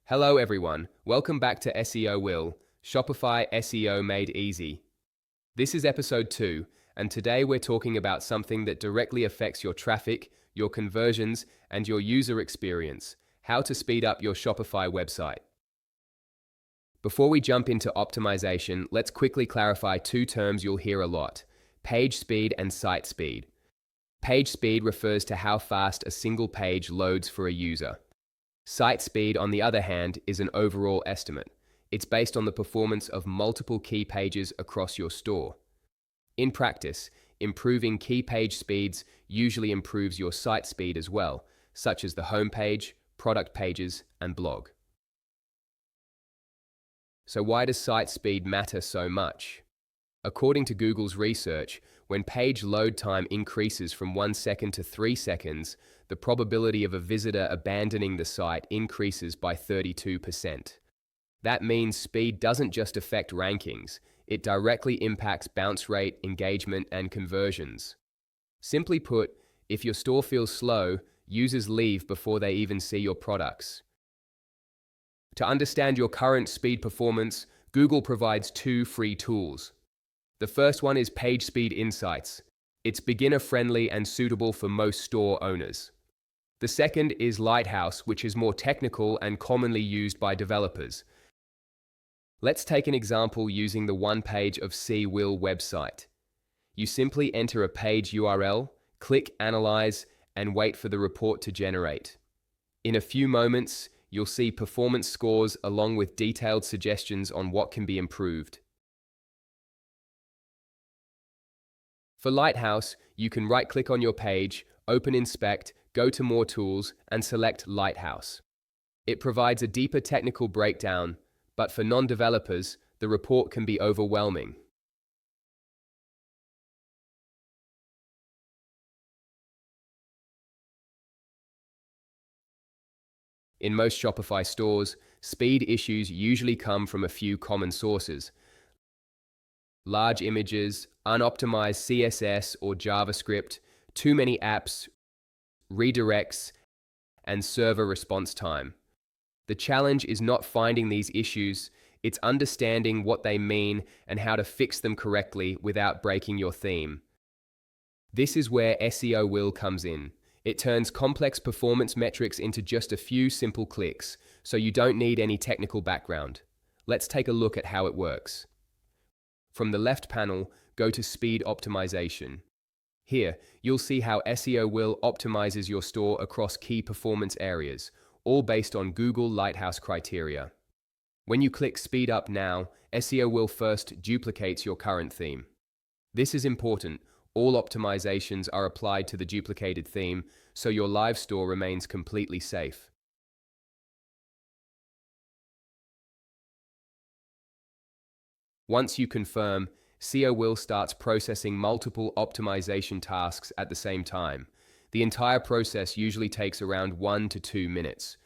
Hello everyone, welcome back to SEOWILL, Shopify SEO Made Easy. This is episode 2, and today we're talking about something that directly affects your traffic, your conversions, and your user experience, how to speed up your Shopify website. Before we jump into optimization, let's quickly clarify two terms you'll hear a lot: page speed and site speed. Page speed refers to how fast a single page loads for a user. Site speed, on the other hand, is an overall estimate. It's based on the performance of multiple key pages across your store. In practice, improving key page speeds usually improves your site speed as well, such as the homepage, product pages, and blog. So why does site speed matter so much? According to Google's research, when page load time increases from 1 second to 3 seconds, the probability of a visitor abandoning the site increases by 32%. That means speed doesn't just affect rankings, it directly impacts bounce rate, engagement, and conversions. Simply put, if your store feels slow, users leave before they even see your products. To understand your current speed performance, Google provides 2 free tools. The first one is Page Speed Insights. It's beginner-friendly and suitable for most store owners. The second is Lighthouse, which is more technical and commonly used by developers. Let's take an example using the one page of SEOWILL website. You simply enter a page URL, click Analyze, and wait for the report to generate. In a few moments, you'll see performance scores along with detailed suggestions on what can be improved. For Lighthouse, you can right-click on your page, open Inspect, go to More Tools, and select Lighthouse. It provides a deeper technical breakdown, but for non-developers, the report can be overwhelming. In most Shopify stores, speed issues usually come from a few common sources: large images, unoptimized CSS or JavaScript, too many apps, redirects, and server response time. The challenge is not finding these issues, it's understanding what they mean and how to fix them correctly without breaking your theme. This is where SEOWILL comes in. It turns complex performance metrics into just a few simple clicks, so you don't need any technical background. Let's take a look at how it works. From the left panel, go to Speed Optimization. Here, you'll see how SEOWILL optimizes your store across key performance areas, all based on Google Lighthouse criteria. When you click Speed Up Now, SEOWILL first duplicates your current theme. This is important. All optimizations are applied to the duplicated theme, so your live store remains completely safe. Once you confirm, SEOWILL starts processing multiple optimization tasks at the same time. The entire process usually takes around 1 to 2 minutes.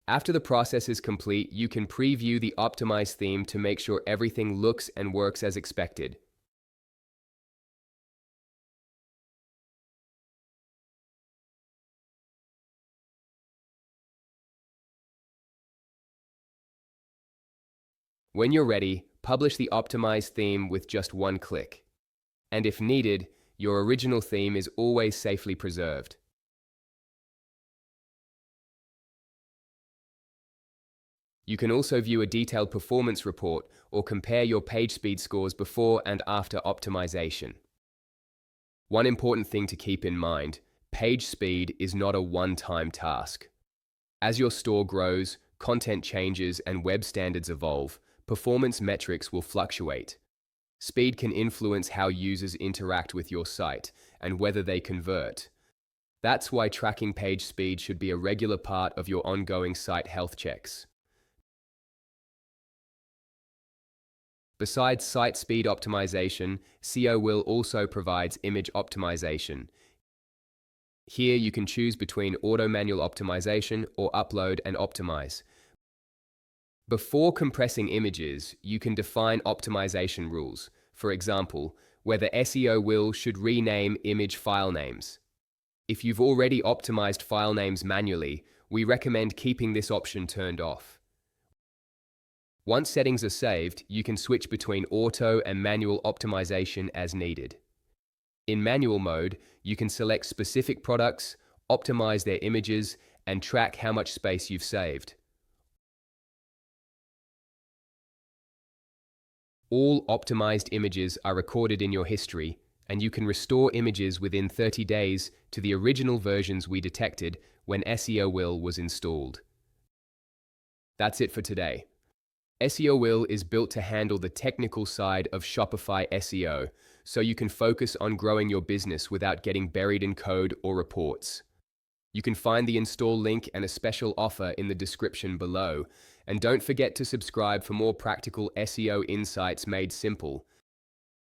After the process is complete, you can preview the optimized theme to make sure everything looks and works as expected. When you're ready, publish the optimized theme with just one click. And if needed, your original theme is always safely preserved. You can also view a detailed performance report or compare your page speed scores before and after optimization. One important thing to keep in mind: page speed is not a one-time task. As your store grows, content changes, and web standards evolve, performance metrics will fluctuate. Speed can influence how users interact with your site and whether they convert. That's why tracking page speed should be a regular part of your ongoing site health checks. Besides site speed optimization, SEOWILL also provides image optimization. Here you can choose between auto manual optimization or upload and optimize. Before compressing images, you can define optimization rules. For example, whether SEOWILL should rename image file names. If you've already optimized file names manually, we recommend keeping this option turned off. Once settings are saved, you can switch between auto and manual optimization as needed. In manual mode, you can select specific products, optimize their images, and track how much space you've saved. All optimized images are recorded in your history, and you can restore images within 30 days to the original versions we detected when SEOWILL was installed. That's it for today. SEOWILL is built to handle the technical side of Shopify SEO, so you can focus on growing your business without getting buried in code or reports. You can find the install link and a special offer in the description below. And don't forget to subscribe for more practical SEO insights made simple.